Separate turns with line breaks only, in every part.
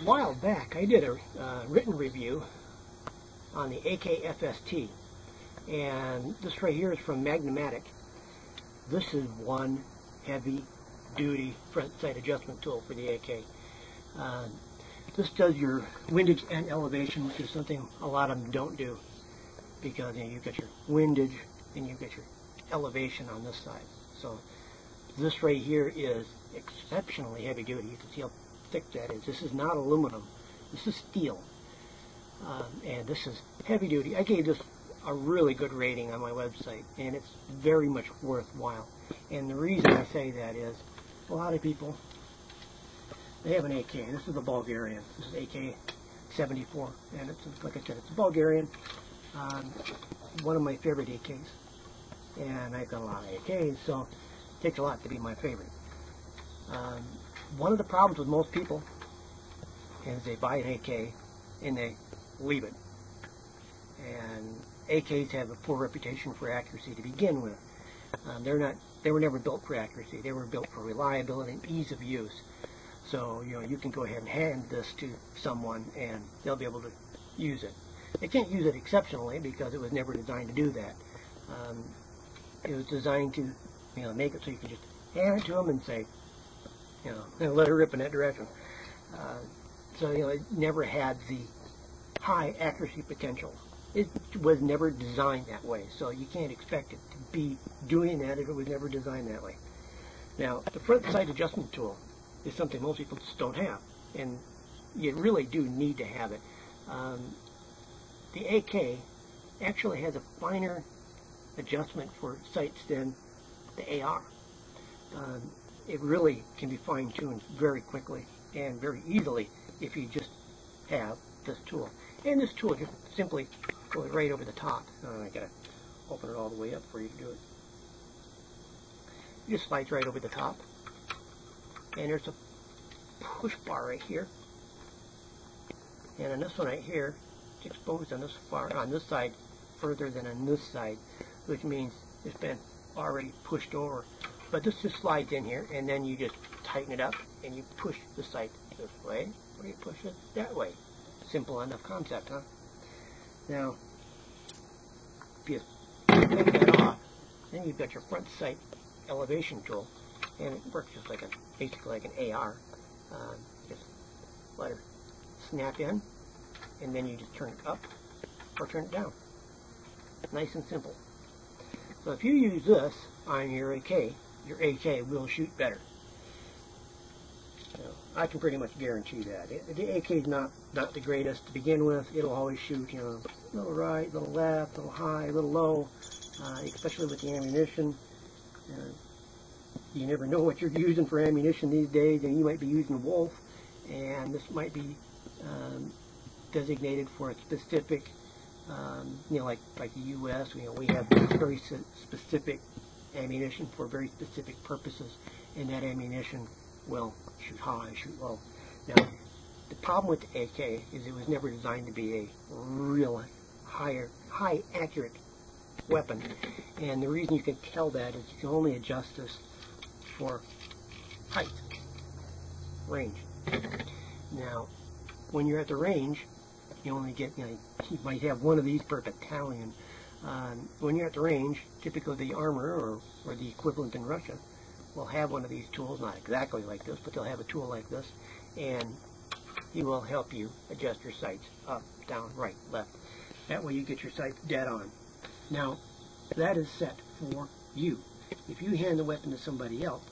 while back, I did a written review on the AKFST, and this right here is from Magna-Matic. This is one heavy-duty front sight adjustment tool for the AK. This does your windage and elevation, which is something a lot of them don't do, because you've got your windage and you've got your elevation on this side. So this right here is exceptionally heavy-duty. You can see how thick that is. This is not aluminum. This is steel. And this is heavy-duty. I gave this a really good rating on my website, and it's very much worthwhile. And the reason I say that is a lot of people, they have an AK. This is a Bulgarian. This is AK-74, and it's, like I said, it's a Bulgarian. One of my favorite AKs, and I've got a lot of AKs, so it takes a lot to be my favorite. One of the problems with most people is they buy an AK and they leave it. And AKs have a poor reputation for accuracy to begin with. They were never built for accuracy. They were built for reliability and ease of use. So, you can go ahead and hand this to someone and they'll be able to use it. They can't use it exceptionally because it was never designed to do that. It was designed to, make it so you can just hand it to them and say, and let it rip in that direction. So, it never had the high accuracy potential. It was never designed that way, so you can't expect it to be doing that if it was never designed that way. Now, the front sight adjustment tool is something most people just don't have, and you really do need to have it. The AK actually has a finer adjustment for sights than the AR. It really can be fine-tuned very quickly and very easily if you just have this tool. And this tool just simply goes right over the top. I gotta open it all the way up for you to do it. It just slides right over the top. And there's a push bar right here. And on this one right here, it's exposed on this side further than on this side, which means it's been already pushed over. But this just slides in here, and then you just tighten it up, and you push the sight this way, or you push it that way. Simple enough concept, huh? Now, if you take that off, then you've got your front sight elevation tool, and it works just like basically like an AR. Just let it snap in, and then you just turn it up or turn it down. Nice and simple. So if you use this on your AK will shoot better. I can pretty much guarantee that. The AK is not the greatest to begin with. It'll always shoot, a little right, a little left, a little high, a little low, especially with the ammunition. You never know what you're using for ammunition these days, and you might be using Wolf, and this might be designated for a specific, like the U.S. We have very specific ammunition for very specific purposes, and that ammunition will shoot high, shoot low. Now, the problem with the AK is it was never designed to be a real high accurate weapon, and the reason you can tell that is you can only adjust this for height, range. Now, when you're at the range, you only get, you might have one of these per battalion. When you're at the range, typically the armor or the equivalent in Russia will have one of these tools, not exactly like this, but they'll have a tool like this, and he will help you adjust your sights up, down, right, left. That way you get your sights dead on. Now, that is set for you. If you hand the weapon to somebody else's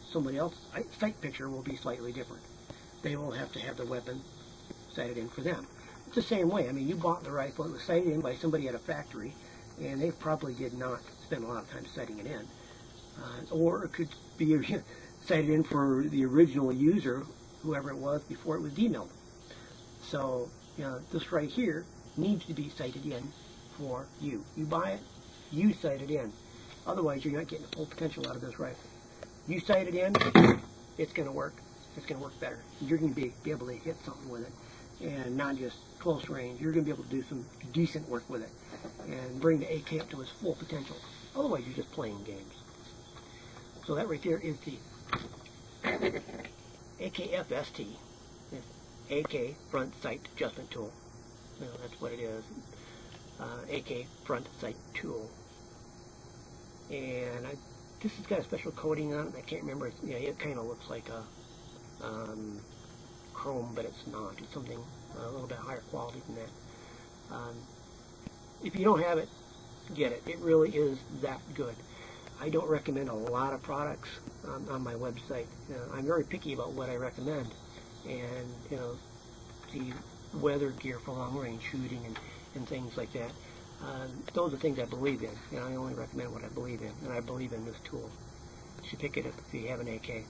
sight picture will be slightly different. They will have to have the weapon sighted in for them. It's the same way. I mean, you bought the rifle, it was sighted in by somebody at a factory, and they probably did not spend a lot of time sighting it in. Or it could be sighted in for the original user, whoever it was, before it was demilled. So, this right here needs to be sighted in for you. You buy it, you sight it in. Otherwise, you're not getting the full potential out of this rifle. You sight it in, it's going to work. It's going to work better. You're going to be able to hit something with it, and not just close range. You're going to be able to do some decent work with it and bring the AK up to its full potential. Otherwise, you're just playing games. So that right there is the AKFST. It's AK front sight adjustment tool. You know, that's what it is. AK front sight tool. And this has got a special coating on it. I can't remember. Yeah, it kind of looks like a chrome, but it's not. It's something a little bit higher quality than that. If you don't have it, get it. It really is that good. I don't recommend a lot of products on my website. I'm very picky about what I recommend, and the weather gear for long range shooting and things like that. Those are things I believe in. I only recommend what I believe in, and I believe in this tool. You should pick it up if you have an AK.